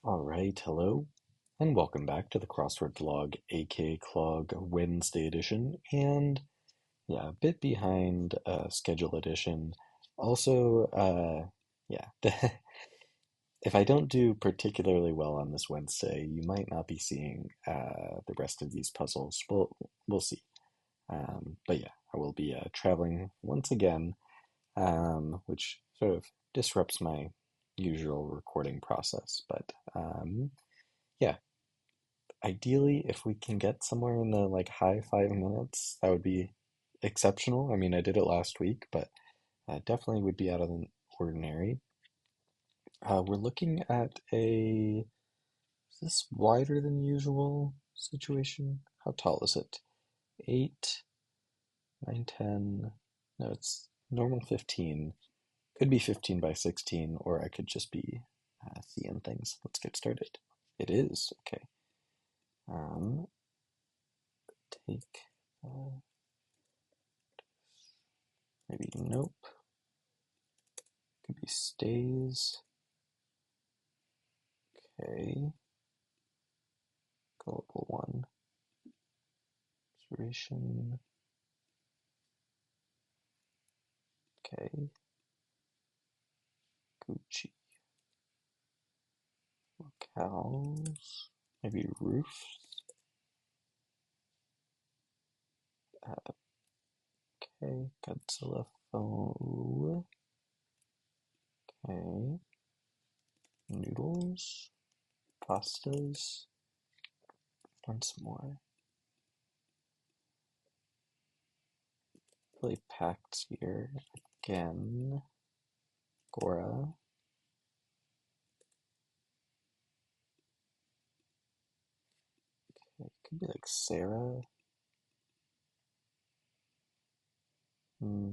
Alright, hello, and welcome back to the Crossword vlog, aka Clog Wednesday edition, and yeah, a bit behind schedule edition. Also, yeah, if I don't do particularly well on this Wednesday, you might not be seeing the rest of these puzzles. We'll see. But yeah, I will be traveling once again, which sort of disrupts my usual recording process, but yeah. Ideally, if we can get somewhere in the like high 5 minutes, that would be exceptional. I mean, I did it last week, but definitely would be out of the ordinary. We're looking at is this wider than usual situation? How tall is it? 8, 9, 10. No, it's normal 15. Could be 15 by 16, or I could just be seeing things. Let's get started. It is, okay. Um, take, maybe nope. Could be stays. Okay. Gullible one. Observation. Okay. Gucci. Locales. Maybe roofs. Okay. Godzilla foe. Okay. Noodles. Pastas. Once more. Really packed here. Again. Gora. Okay. Could be like Sarah. Hmm.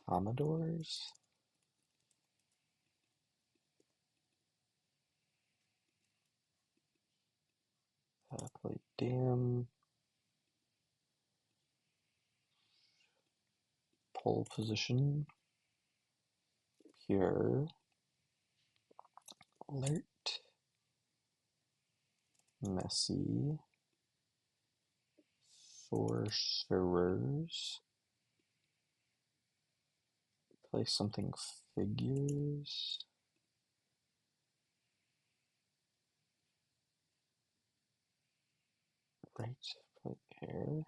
Commodores. Play Dam. Pole position. Pure. Alert. Messy. Sorcerers. Play something figures. Right. Play air.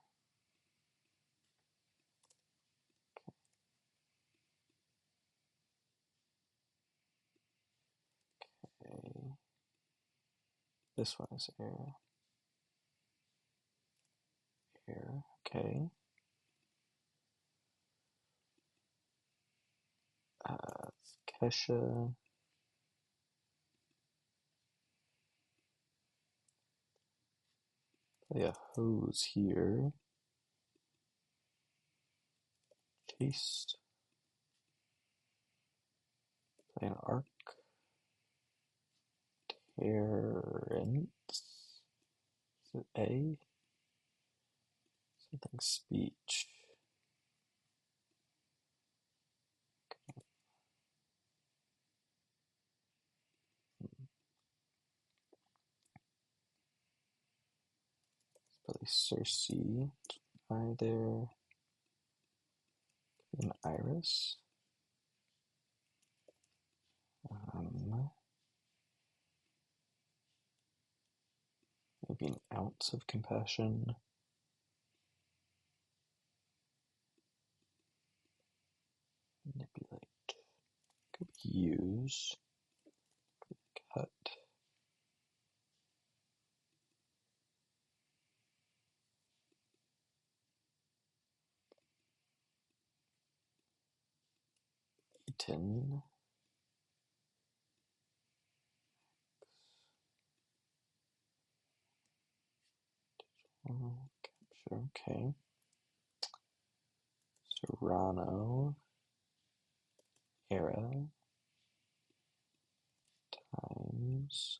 Okay. This one is air. Air. Okay. Kesha. Play a hose here. Chase. Play an arc. Terrence. Is it A? Something speech. Play Cersei. Are there an iris? Um, Maybe an ounce of compassion. Manipulate. Could use. Cut. Eaten. Capture. Okay. Serrano. Era. Times.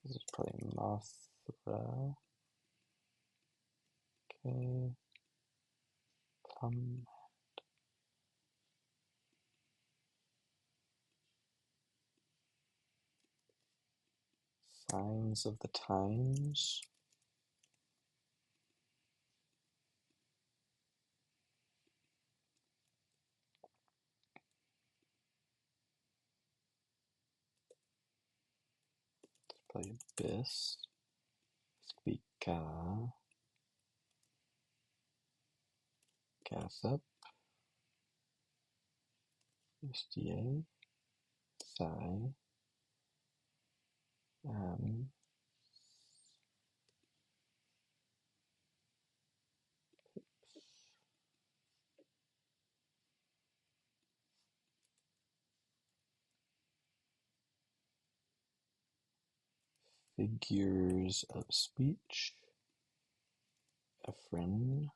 This is probably Mothra. Okay. Plum. Signs of the times. Play Abyss. Squeaka. Gas Up. SDA. Sigh. Figures of speech. Efren.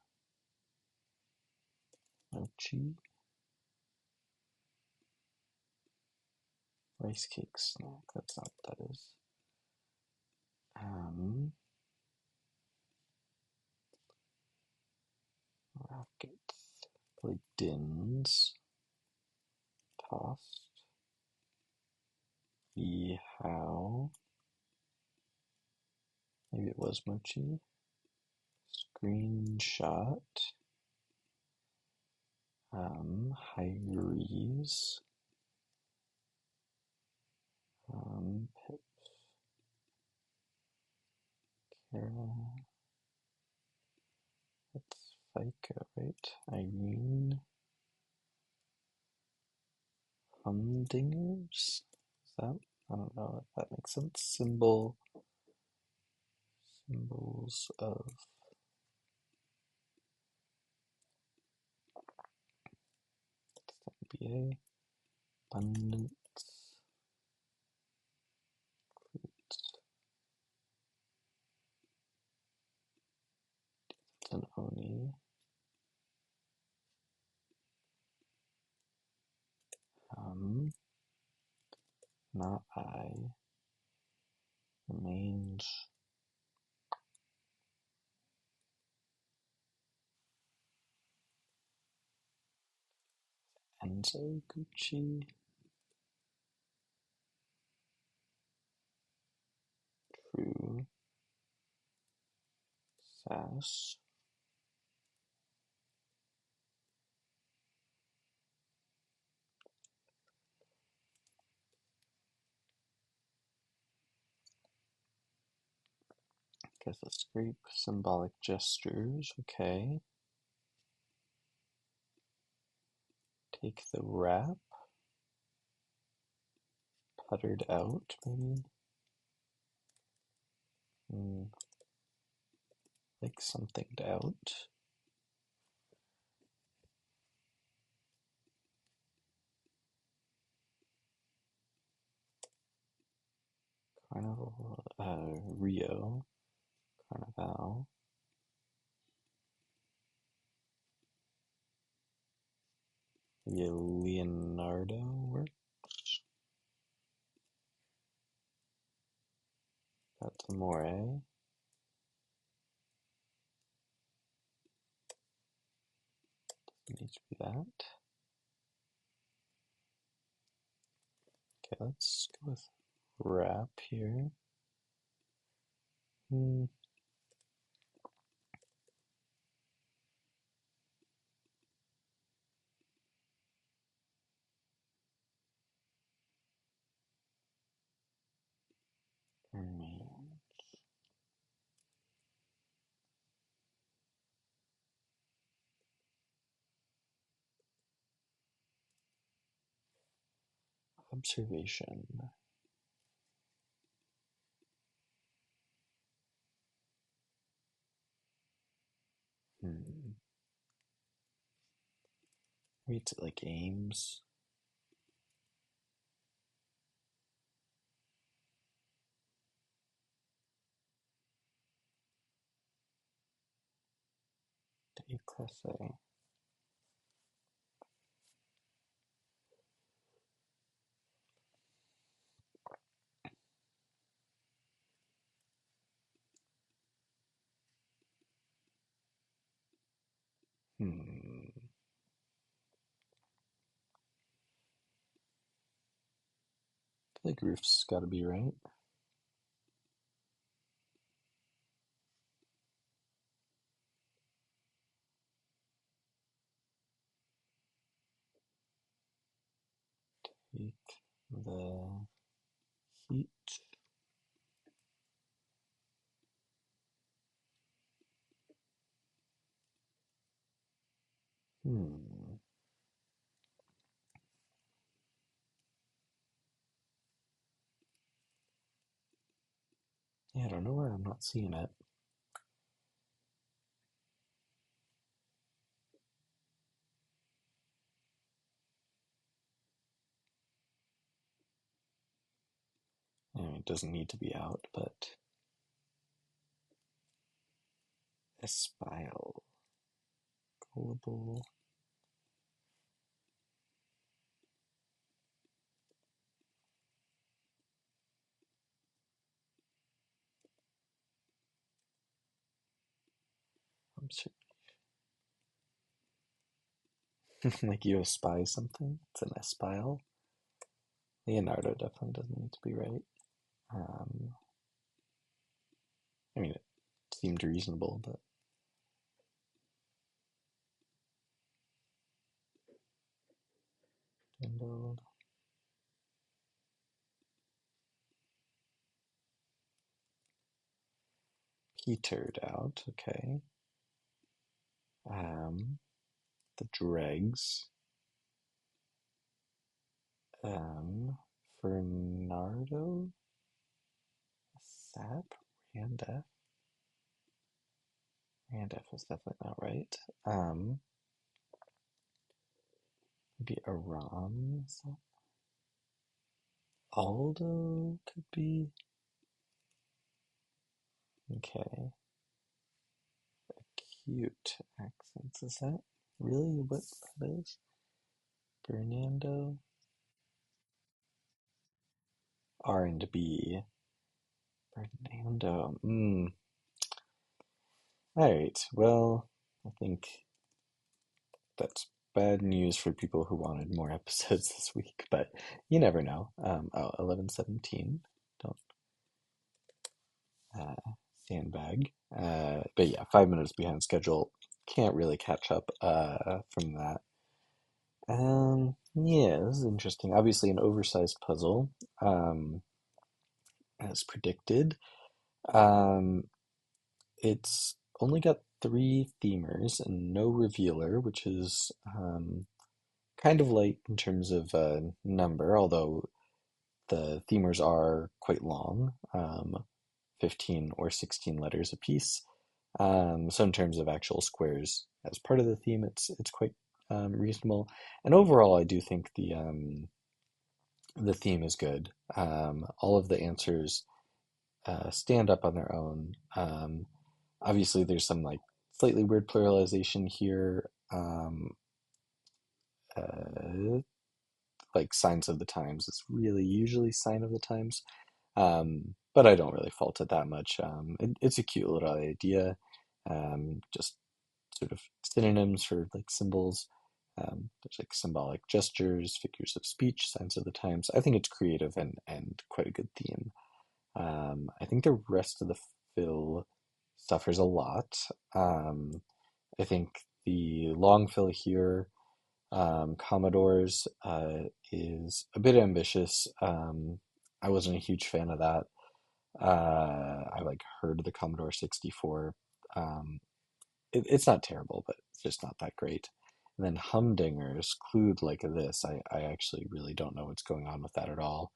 Mochi. Rice cake snack. That's not what that is. Rockets. Play Dins. Tossed. How. Maybe it was Mochi. Screenshot. Hyries. Pips. Kara. That's FICA, right? Irene. Humdingers? Is that? I don't know if that makes sense. Symbols of BA. Abundance. It's an Oni. Not I. Remains. Enzo Gucci. True. Sass. Guess a scrape. Symbolic gestures. Okay. Take the wrap. Puttered out, maybe. Like something out. Carnival. Rio. Carnival. Maybe a Leonardo works. Got Amore. Needs to be that. Okay, let's go with wrap here. Observation. Maybe it's like aims. Déclassé. Hmm. I feel like roof's got to be right. Take the heat. Hmm. Yeah, I don't know where I'm not seeing it. It doesn't need to be out, but espile. Gullible. I'm certain. Like you espy something. It's an espile. Leonardo definitely doesn't need to be right. Um, I mean, it seemed reasonable, but dwindled. Petered out. Okay. Um, the dregs. Um, Fernardo. Sap. Randef. Randef is definitely not right. Maybe Aram. Aldo could be. Okay. Cute accents. Is that really what that is? Fernando. R and B. Fernando. All right. Well, I think that's bad news for people who wanted more episodes this week, but you never know. 11:17. Don't sandbag. But yeah, 5 minutes behind schedule. Can't really catch up from that. Yeah, this is interesting. Obviously, an oversized puzzle, um, as predicted. Um, it's only got three themers and no revealer, which is kind of light in terms of number, although the themers are quite long, 15 or 16 letters apiece. So in terms of actual squares as part of the theme, it's quite reasonable. And overall, I do think the theme is good. All of the answers stand up on their own. Obviously, there's some like slightly weird pluralization here, uh, like signs of the times. It's really usually sign of the times, but I don't really fault it that much. It's a cute little idea, just sort of synonyms for like symbols. There's like symbolic gestures, figures of speech, signs of the times. I think it's creative and quite a good theme. I think the rest of the fill suffers a lot. Um, I think the long fill here, Commodores, is a bit ambitious. I wasn't a huge fan of that. I like heard the Commodore 64. Um, it's not terrible, but it's just not that great. And then Humdingers, clued like this. I actually really don't know what's going on with that at all.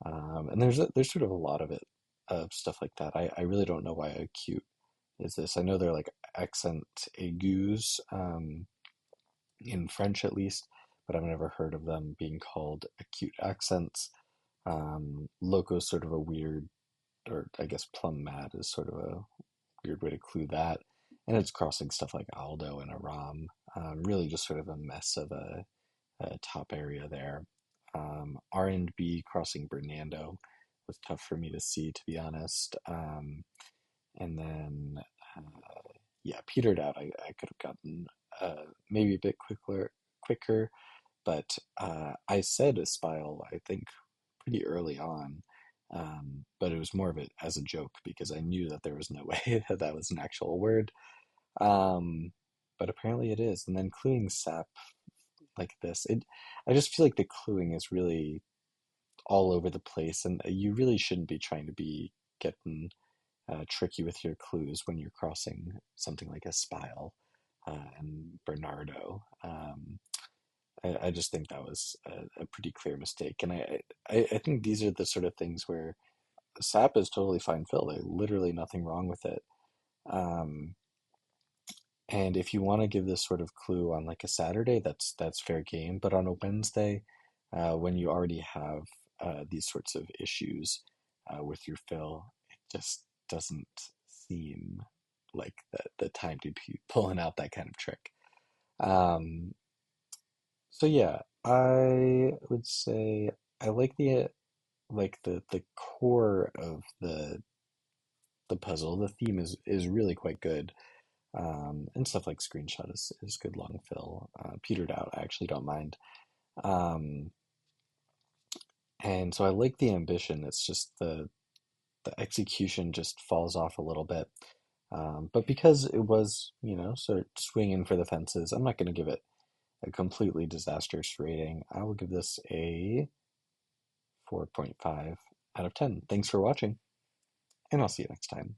And there's sort of a lot of it, of stuff like that. I really don't know why acute is this. I know they're like accent aigus, in French at least, but I've never heard of them being called acute accents. Loco is sort of a weird, or I guess plumb mad is sort of a weird way to clue that. And it's crossing stuff like Aldo and Aram. Really just sort of a mess of a top area there. R&B crossing Bernando was tough for me to see, to be honest. And then, uh, yeah, petered out. I could have gotten maybe a bit quicker, but I said a spile, I think, pretty early on. But it was more of it as a joke because I knew that there was no way that that was an actual word. Um, but apparently it is. And then cluing sap like this, I just feel like the cluing is really all over the place, and you really shouldn't be trying to be getting tricky with your clues when you're crossing something like a spile and Bernardo. I just think that was a pretty clear mistake, and I think these are the sort of things where sap is totally fine fill. There's literally nothing wrong with it. Um, and if you want to give this sort of clue on like a Saturday, that's fair game. But on a Wednesday, when you already have these sorts of issues with your fill, it just doesn't seem like the time to be pulling out that kind of trick. Um, so yeah, I would say I like the core of the puzzle. The theme is really quite good. And stuff like screenshot is good long fill. Petered out, I actually don't mind. Um, and so I like the ambition. It's just the execution just falls off a little bit. But because it was, sort of swinging for the fences, I'm not going to give it a completely disastrous rating. I will give this a 4.5 out of 10. Thanks for watching, and I'll see you next time.